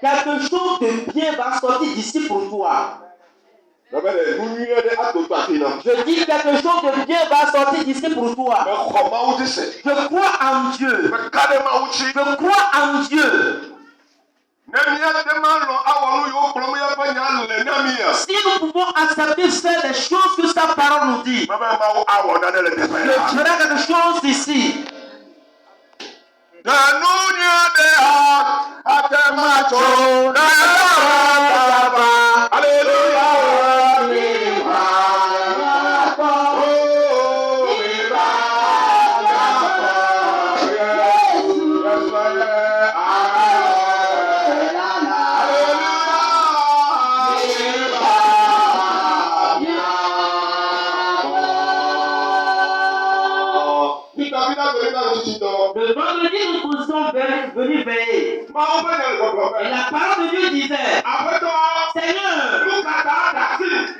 quelque chose de bien va sortir d'ici pour toi. Je dis quelque chose de bien va sortir d'ici pour toi. Je crois en Dieu. Je crois en Dieu. Si nous pouvons accepter faire les choses que sa parole nous dit, je ferai quelque chose ici. Le vendredi, nous sommes venus veiller. Et la parole de Dieu disait, Seigneur,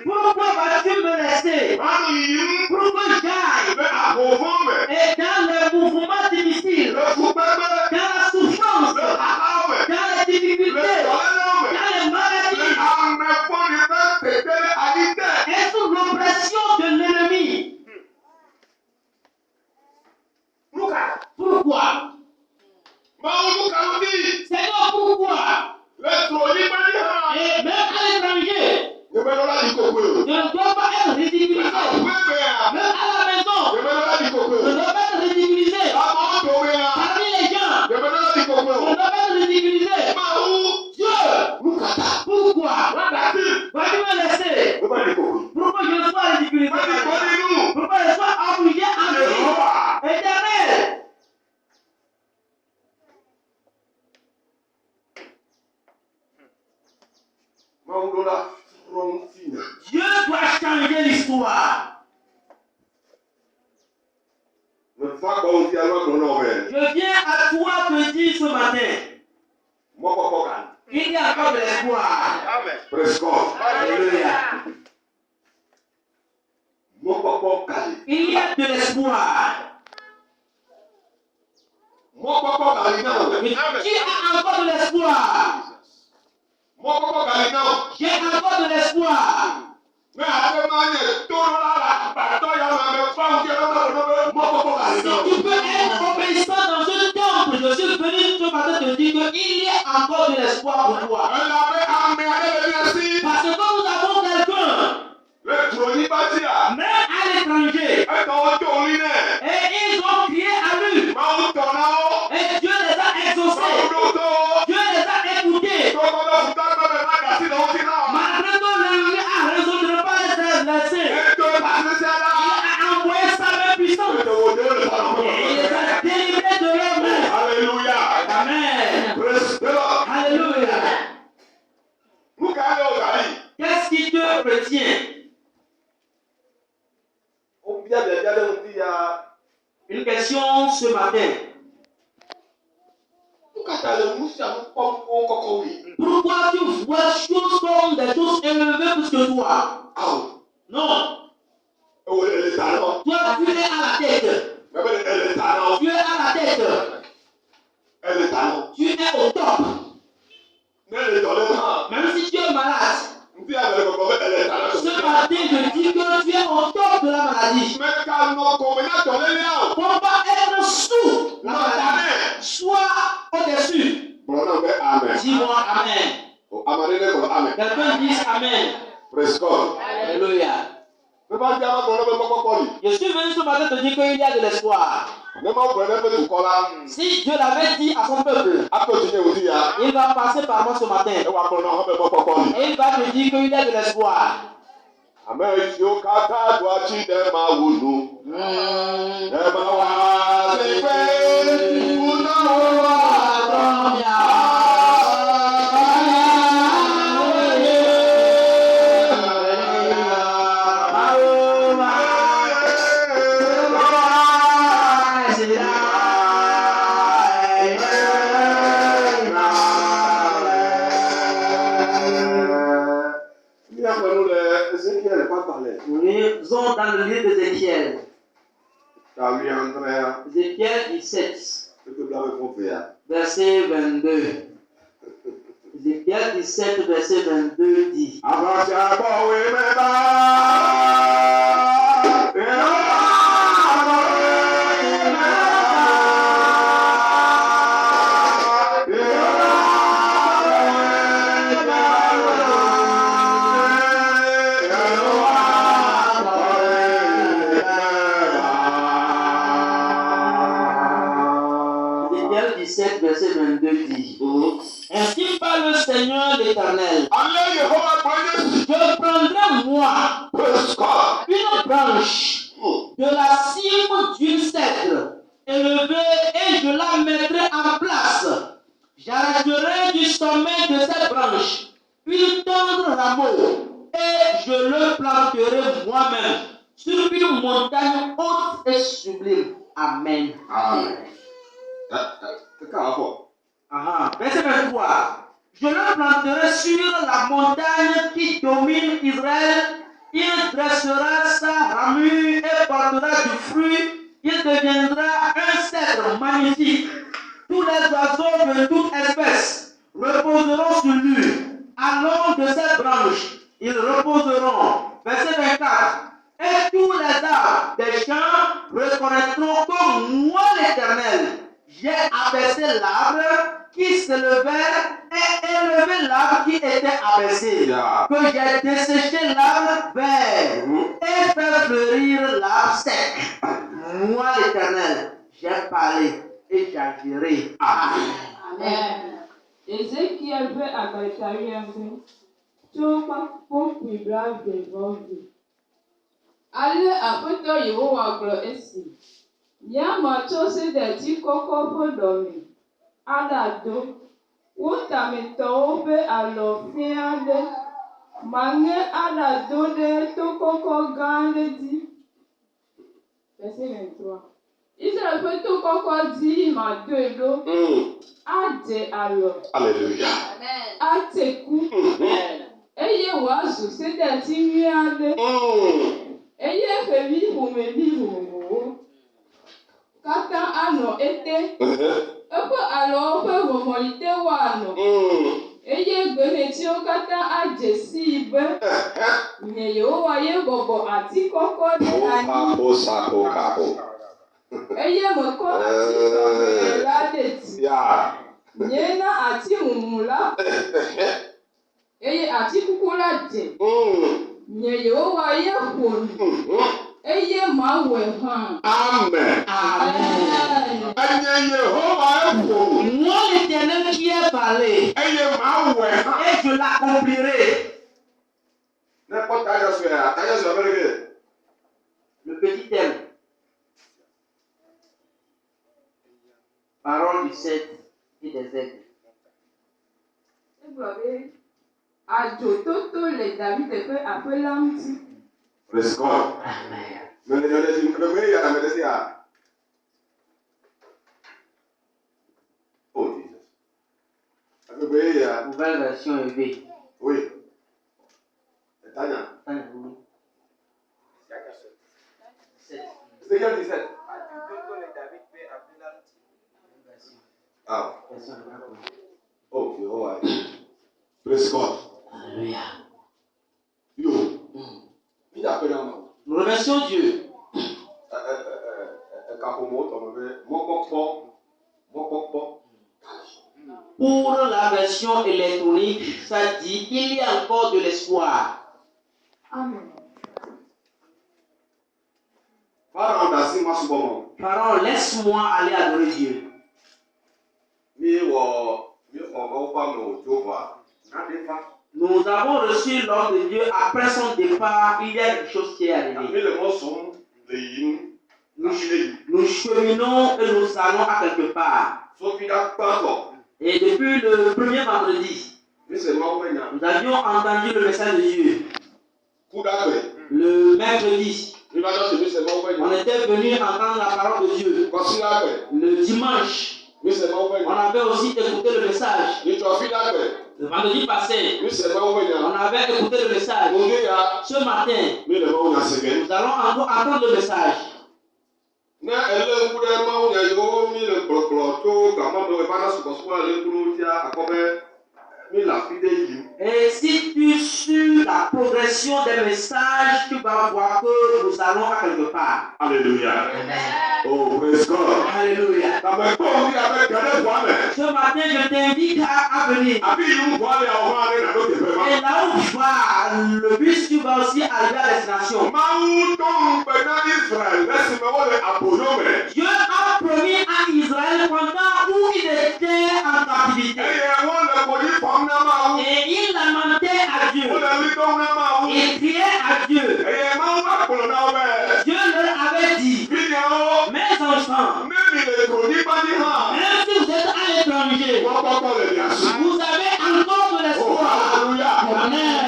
pourquoi vas-tu me laisser? Pourquoi j'aille? Et dans les mouvements difficiles, dans la souffrance, dans les difficultés, dans les maladies, et sous l'oppression de l'ennemi. Pourquoi? Seigneur, pourquoi? Et même à l'étranger, je ne dois pas être ridiculisé. Même à la maison, je ne dois pas être ridiculisé. Parmi les gens, je ne dois pas être ridiculisé. Dieu, pourquoi? Vas-tu me laisser? Pourquoi je sois ridiculisé? Pourquoi je sois obligé à vivre? Éternel. Dieu doit changer l'histoire. Je viens à toi te dire ce matin, il y a encore de l'espoir. Alléluia. Il y a de l'espoir. Qui a encore de l'espoir? J'ai encore de l'espoir. Si tu peux être obéissant dans ce temple, je suis venu ce matin te dire qu'il y a encore de l'espoir pour toi. Parce que nous avons quelqu'un, même à l'étranger, et ils ont crié à lui, et Dieu les a exaucés, Dieu les a écoutés. Malgré tout, l'ennemi a raison de ne pas les laisser. Il a envoyé sa main puissante. Et il les a délivrés de leur main. Alléluia. Amen. Alléluia. Qu'est-ce qui te retient? Une question ce matin. Pourquoi tu vois des choses comme des choses élevées plus que toi? Non. Toi, tu es à la tête. Tu es à la tête. Tu es au top. Même si tu es malade, ce matin, je dis que tu es au top de la maladie. Pour ne pas être sous la maladie, soit au-dessus. Dis-moi Amen. Quelqu'un dit Amen. Alléluia. Je suis venu ce matin te dire qu'il y a de l'espoir. Si Dieu l'avait dit à son peuple, il va passer par moi ce matin. Et il va te dire qu'il y a de l'espoir. Nous sommes dans le livre d'Ézéchiel. Ézéchiel 17, verset 22. Ézéchiel 17, verset 22 dit. Ézéchiel 17, verset 22 dit. Ainsi parle le Seigneur l'Éternel. Je prendrai moi une branche de la cime d'une cèdre élevée et je la mettrai en place. J'arrêterai du sommet de cette branche une tendre rameau et je le planterai moi-même sur une montagne haute et sublime. Amen. Amen. Verset 23. Je le planterai sur la montagne qui domine Israël. Il dressera sa ramure et portera du fruit. Il deviendra un cèdre magnifique. Tous les oiseaux de toute espèce reposeront sur lui. À l'ombre de cette branche, ils reposeront. Verset 24. Et tous les arbres des champs reconnaîtront que moi l'Éternel, j'ai abaissé l'arbre qui s'élevait et élevé l'arbre qui était abaissé. Que j'ai desséché l'arbre vert et fait fleurir l'arbre sec. Moi l'Éternel, j'ai parlé et j'agirai. Amen. Ézéchiel veut agbàtàrí ẹ̀gbin tí ó pápó pìlà gbẹ̀gbọ́n gbè. Ale Aƒetɔ Yehowa gblɔ esi. Míamatso sedeti kɔkɔ ƒe ɖɔme aɖado. Wo tametɔwo ƒe alɔ fɛ̃ aɖe. Maŋe aɖado ɖe to kɔkɔ gã aɖe dzi. Verset 23. Israël ƒe to kɔkɔ dzi madoe ɖo. Adze alɔ. Alléluia. Ate ku. Eye wòazu sedeti nyui aɖe. Eye xevi ƒomevi vovovowo katã anɔ ete. Eƒe alɔwo ƒe vɔvɔlite woanɔ. Eye gbenetiwo katã adze sii be nye Yehowa ye bɔbɔ ati kɔkɔ ɖe anyi. Eye mekɔ ati tɔxɛ la ɖe dzi. Nye na ati mumu la. Eye ati kuku la dze. Nye Yehowa ye ƒonu. Eye mawɔe hã. Amen. Amen. Enye Yehowa ƒonu. Moi l'Éternel qui ai parlé Eye mawɔe hã. et je l'accomplirai. N'importe taille sur Amérique. Le petit thème. Parole du cèdre et des aigles. Egblɔ be adzototo le David ƒe aƒe la ŋuti. Praise God. Amen. Oh Jesus. Nouvelle version EV. Oui. Tanya. Ézéchiel 17. Ah. Oh, Yehowa. Praise God. Alléluia. Yo. Il a appelé un homme. Nous remercions Dieu. Pour la version électronique, ça dit il y a encore de l'espoir. Amen. Pharaon, laisse-moi aller adorer Dieu. Nous avons reçu l'ordre de Dieu après son départ. Il y a une chose qui est arrivée. Nous cheminons et nous allons à quelque part. Et depuis le premier vendredi, nous avions entendu le message de Dieu. Le mercredi, on était venu entendre la parole de Dieu. Le dimanche, on avait aussi écouté le message. Le vendredi passé, on avait écouté le message. Ce matin, nous allons encore entendre le message. Et si tu suis la progression des messages, tu vas voir que nous allons à quelque part. Alléluia. Oh, praise God. Alléluia. Ce matin, je t'invite à venir. Et là où tu vas, le bus, tu vas aussi arriver à destination. Dieu a promis à Israël pendant où il était en captivité. Et il lamentait à Dieu. Il criait à Dieu. Dieu leur avait dit, mes enfants, même si vous êtes à l'étranger, vous avez encore de l'espoir. Amen.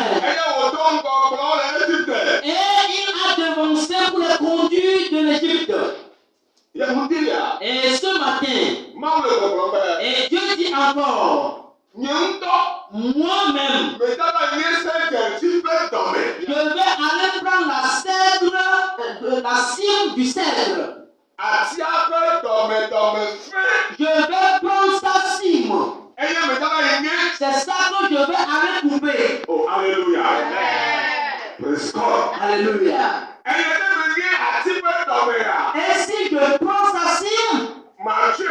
Et il a devancé pour les conduire de l'Égypte. Et ce matin, et Dieu dit encore, moi-même, je vais aller prendre la cime du cèdre. Je vais prendre sa cime. C'est ça que je vais aller couper. Oh, alléluia. Praise God. Alléluia. Et si je prends sa cime, je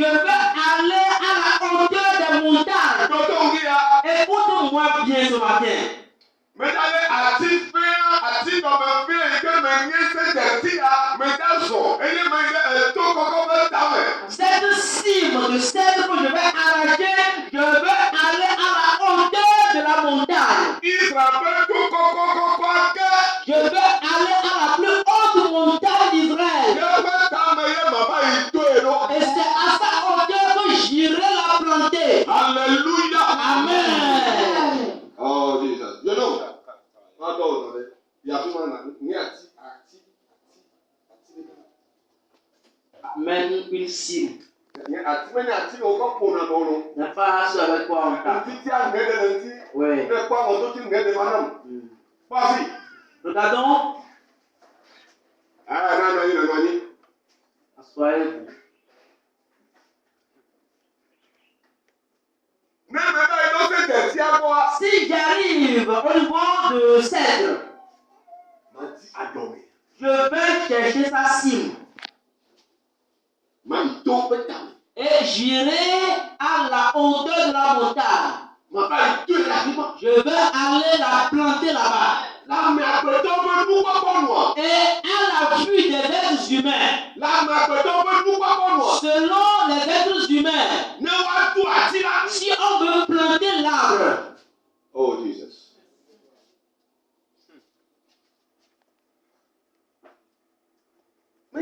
vais aller à la hauteur des montagnes. Écoute-moi bien ce matin. Cette cime de cèdre que je vais arracher, je vais aller à la hauteur de la montagne. Je vais aller à la plus haute montagne d'Israël. Et c'est à sa hauteur que j'irai la planter. Alléluia. Amen. Oh, Jesus. You know, Amen, une cime. N'est pas ce avec quoi on tape. Oui. Regardons. Assoyez-vous. Si j'arrive au niveau de cèdre, je vais chercher sa cime. Et j'irai à la hauteur de la montagne. Je vais aller la planter là-bas. Et à la vue des êtres humains, selon les êtres humains, si on veut planter l'arbre, oh Jesus. Ce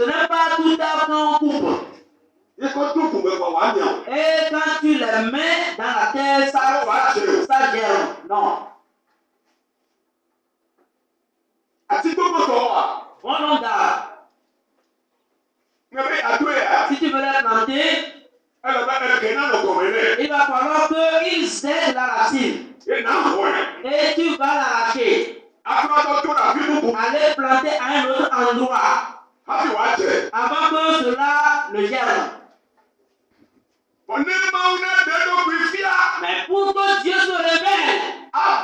n'est pas tout à fait en coupe. Et quand tu les mets dans la terre, ça germe. Non. Mon nom d'arbre. Si tu veux les planter, il va falloir qu'ils aident la racine. Et tu vas l'arracher. Aller planter à un autre endroit. Avant que cela ne germe. Mais pour que Dieu se révèle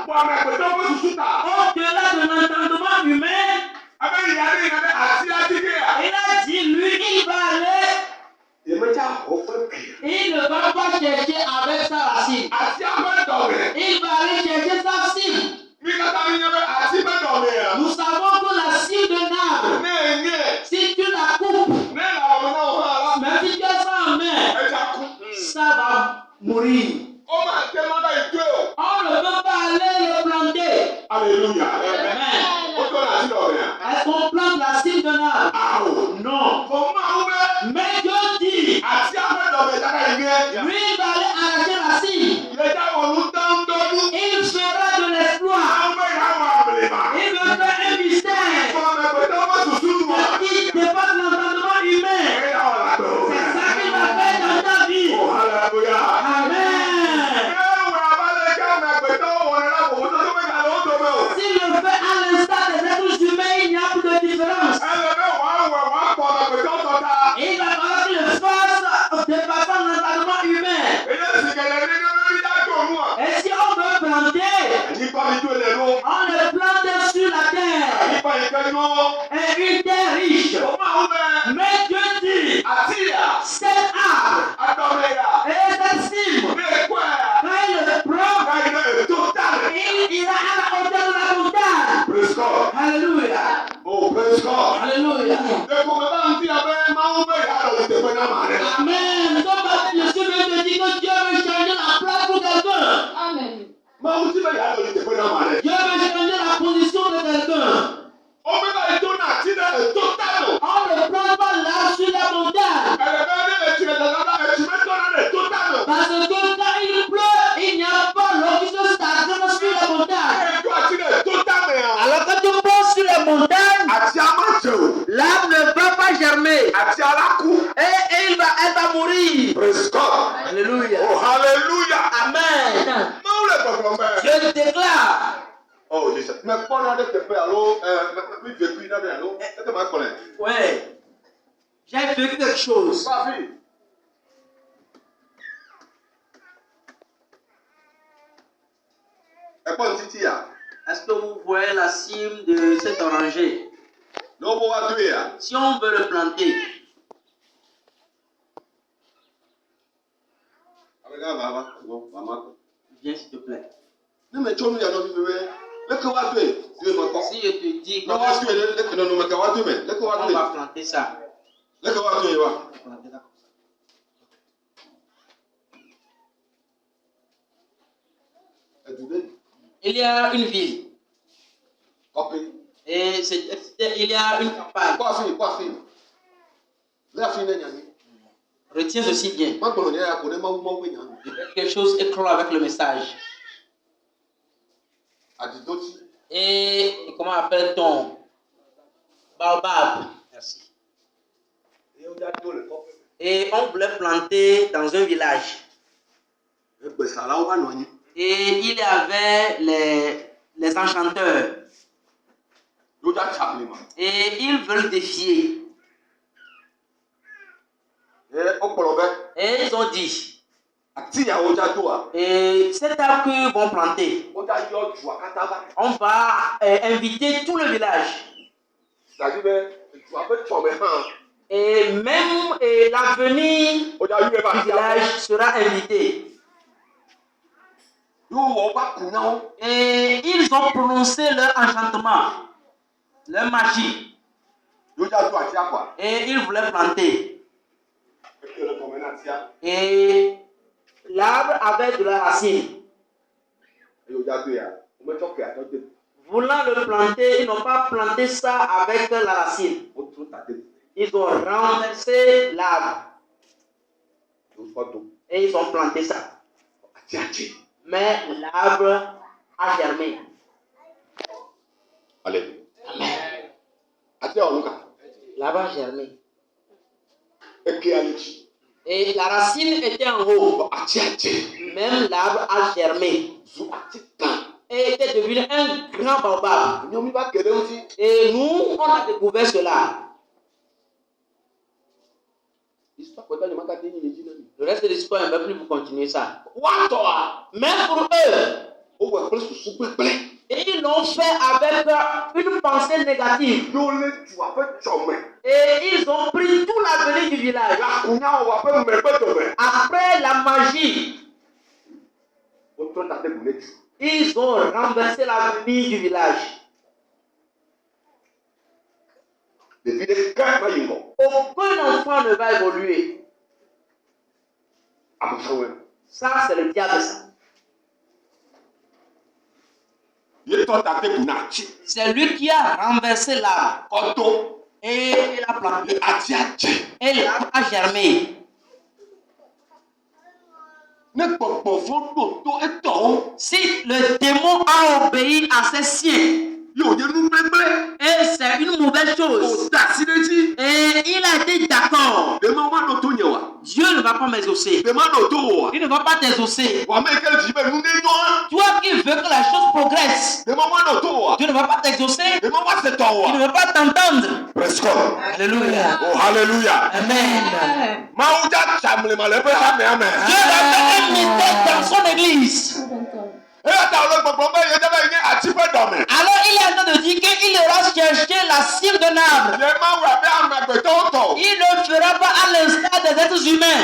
au-delà de l'entendement humain, il a dit, lui, il va aller. Il ne va pas chercher avec sa racine. Il va aller chercher sa cime. Nous savons que la cime d'un arbre, si tu la coupes, même si tu as ça en main, ça va mourir. On ne peut pas aller le planter. Alléluia. Amen. Est-ce qu'on plante la cime d'un arbre? Non. Mais Dieu dit, lui il va aller arracher la cime. Il fera de l'exploit. Il veut faire un mystère qui dépasse l'entendement humain. C'est ça qu'il va faire dans ta vie. Amen. S'il le fait à l'instar des êtres humains, il n'y a plus de différence. Il va falloir qu'il le fasse de Et une terre riche. Mais Dieu dit, cet arbre et cette cime, quand il le prend, il ira à la hauteur de la montagne. Alléluia. Oh, praise God. Alléluia. Amen. Je suis venu te dire que Dieu veut changer la place pour quelqu'un. Amen. Dieu veut changer la position de quelqu'un. On ne prend pas l'arbre sur la montagne. Parce que quand il pleut, il n'y a pas l'eau qui se stagne sur la montagne. Alors quand tu prends sur la montagne, l'arbre ne va pas germer. Et elle va mourir. Praise God. Alléluia. Oh, hallelujah. Amen. Je déclare. Oh, Jesus. Mais quand on a des pépés, alors, vécu, Ouais. J'ai vécu quelque chose. Est-ce que vous voyez la cime de cet oranger? Si on veut le planter, viens s'il te plaît. Si je te dis comment on va planter ça. Il y a une ville. Et il y a une campagne. Retiens ceci bien. Quelque chose éclore avec le message. Et comment appelle-t-on? Baobab. Merci. Et on voulait planter dans un village. Et il y avait les enchanteurs. Et ils veulent défier. Et ils ont dit, et cet arbre qu'ils vont planter, on va inviter tout le village. Et même l'avenir du village sera invité. Et ils ont prononcé leur enchantement, leur magie. Et ils voulaient planter. Et l'arbre avait de la racine. Voulant le planter, ils n'ont pas planté ça avec la racine. Ils ont renversé l'arbre. Et ils ont planté ça. Mais l'arbre a germé. Alléluia. Amen. L'arbre a germé. Et la racine était en haut. Même l'arbre a germé. Et était devenu un grand baobab. Et nous, on a découvert cela. Le reste de l'histoire, on ne va plus vous continuer ça. Même pour eux, et ils l'ont fait avec une pensée négative. Et ils ont pris tout l'avenir du village. Après la magie, ils ont renversé l'avenir du village. Aucun enfant ne va évoluer. Ça, c'est le diable. C'est lui qui a renversé l'arbre. Et il a planté. Et l'arbre a germé. Si le démon a obéi à ses siens, et c'est une mauvaise chose. Et il a été d'accord. Dieu ne va pas m'exaucer. Il ne va pas t'exaucer. Toi qui veux que la chose progresse, Dieu ne va pas t'exaucer. Il ne va pas t'entendre. Alléluia. Oh, hallelujah. Amen. Dieu va faire un mystère dans son église. Alors il est en train de dire qu'il ira chercher la cime d'un arbre. Il ne fera pas à l'instar des êtres humains.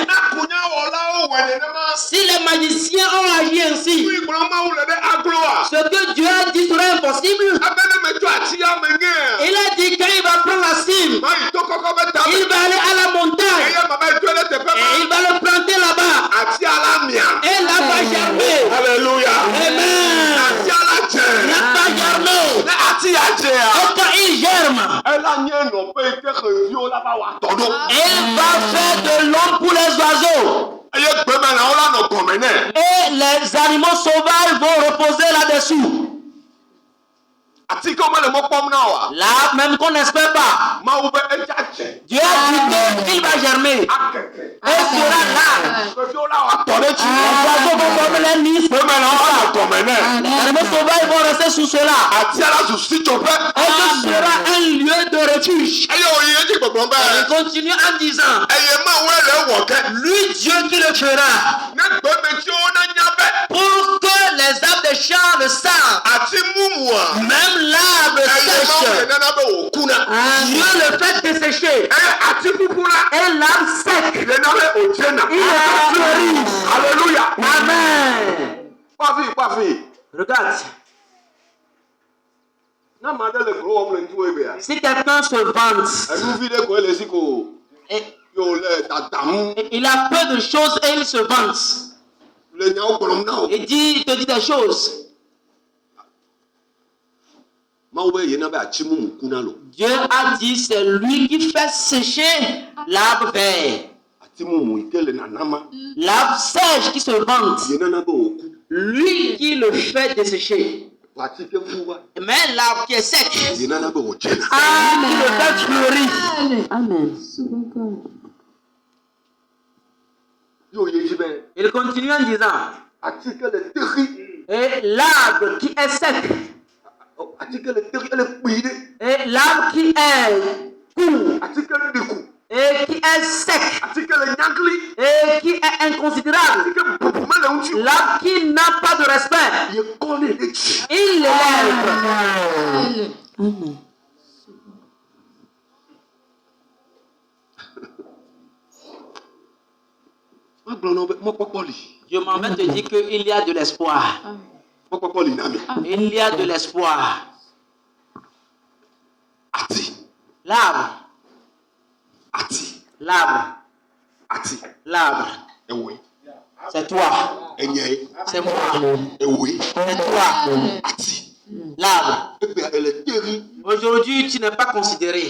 Si les magiciens ont agi ainsi, ce que Dieu a dit sera impossible. Il a dit qu'il va prendre la cime, il va aller à la montagne et il va le planter là-bas. Et là va germer. Alléluia. Amen. Là va germer. Et quand il germe, il va faire de l'ombre pour les oiseaux. Et les animaux sauvages vont reposer là-dessous. Là, même qu'on n'espère pas, Dieu a dit qu'il va germer. Et sera là. Les oiseaux vont former les nids. Les animaux sauvages vont rester sous cela. Et ce sera un lieu de refuge. Et il continue en disant, lui Dieu qui le fera, pour que les arbres des champs le savent. Même l'arbre sèche, Dieu le fait dessécher. Et l'arbre sec, il est fleuri. Alléluia. Amen. Pas vu. Regarde. Si quelqu'un se vante, et il a peu de choses et il se vante, il te dit des choses. Dieu a dit c'est lui qui fait sécher l'arbre vert. L'arbre sèche qui se vante, lui qui le fait dessécher. Mais l'arbre qui est sec, qui le fait fleurir. Amen. Il continue en disant, et l'arbre qui est sec, et l'arbre qui est court, et qui est sec, et qui est inconsidérable, l'arbre qui n'a pas de respect, il l'élève. Amen. Je m'en vais te dire qu'il y a de l'espoir. Il y a de l'espoir. L'arbre. C'est toi. C'est moi. C'est toi. L'arbre. Aujourd'hui, tu n'es pas considéré.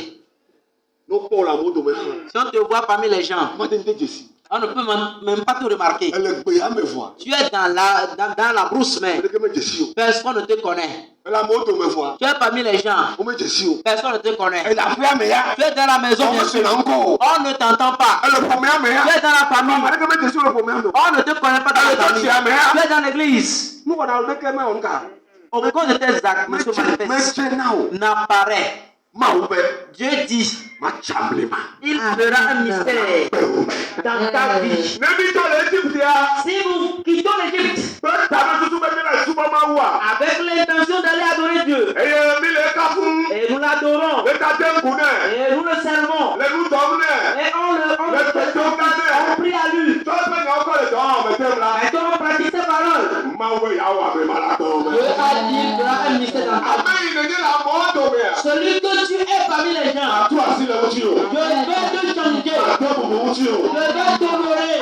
Si on te voit parmi les gens, on ne peut même pas te remarquer. Tu es dans la brousse, mais personne ne te connaît. Tu es parmi les gens, personne ne te connaît. Tu es dans la maison, bien sûr. On ne t'entend pas. Tu es dans la famille. On ne te connaît pas dans la famille. Tu es dans l'église. Aucun de tes actes ne se manifeste, n'apparaît. Dieu dit, il fera un mystère dans ta vie. Si vous quittez l'Égypte avec l'intention d'aller adorer Dieu, et nous l'adorons, et nous le servons, et on prie à lui, et on pratique ses paroles, Dieu a dit, il fera un mystère dans ta vie. Celui que tu es parmi les gens, je vais te changer, je vais t'honorer.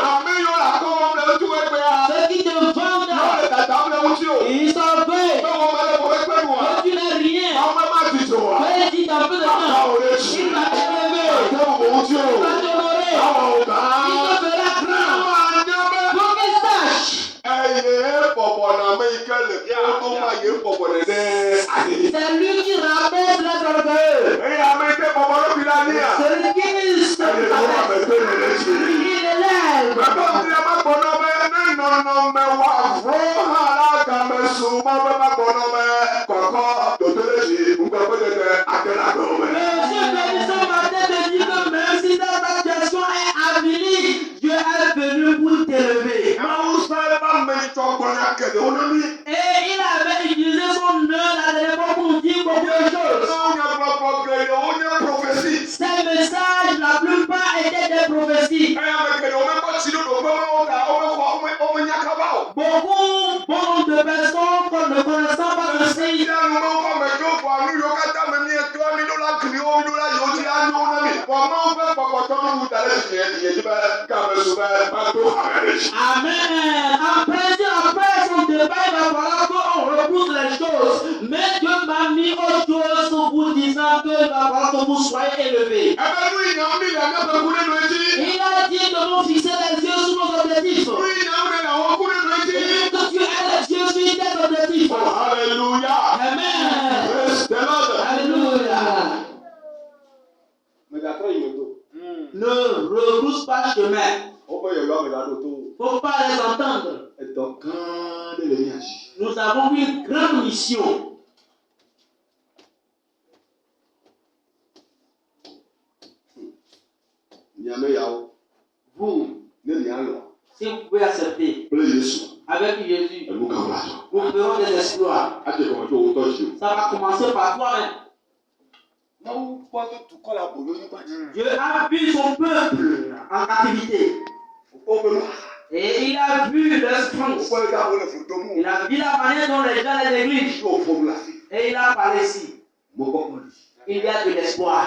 Ceux qui te vendent, ils sont vrais, que tu n'es rien, que dit un peu de temps, il va t'élever, il va t'honorer, il te fera grand, pour qu'il sache. C'est lui qui rabaisse les orgueilleux. Celui qui se il élève. Monsieur Pélisson matin te dit que même si ta situation est avilie, Dieu est venu pour t'élever. Et Ces messages, la plupart étaient des prophéties. Beaucoup de personnes ne connaissant pas le signe. Amen. Après son départ, il va falloir qu'on repousse les choses. Mais Dieu m'a mis autre chose pour disant qu'il va falloir que vous soyez élevés. Il a dit de nous fixer les yeux sur nos objectifs. Que tu aies les yeux sur tes objectifs. Alléluia. Amen. Praise the Lord. Alléluia. Ne rebrousse pas chemin. Faut pas les entendre. Nous avons une grande mission. Vous, si vous pouvez accepter avec Jésus, nous ferons des exploits. Ça va commencer par toi-même. Dieu a vu son peuple en captivité. Et il a vu leur souffrance. Il a vu la manière dont les gens les négligent. Et il a parlé ici. Il y a de l'espoir.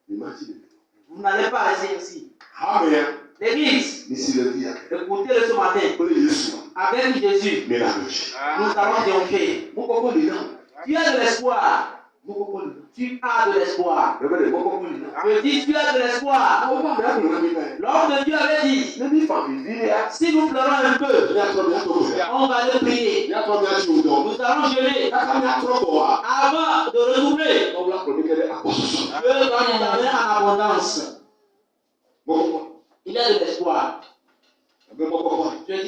Vous n'allez pas rester ici. L'église, écoutez-le ce matin. Avec Jésus, nous allons triompher. Tu as de l'espoir. Tu as de l'espoir. Je dis, tu as de l'espoir. L'homme de Dieu avait dit, si nous pleurons un peu, on va le prier. Nous allons jeûner avant de redoubler. Dieu va nous donner en abondance. Il y a de l'espoir. Je dis,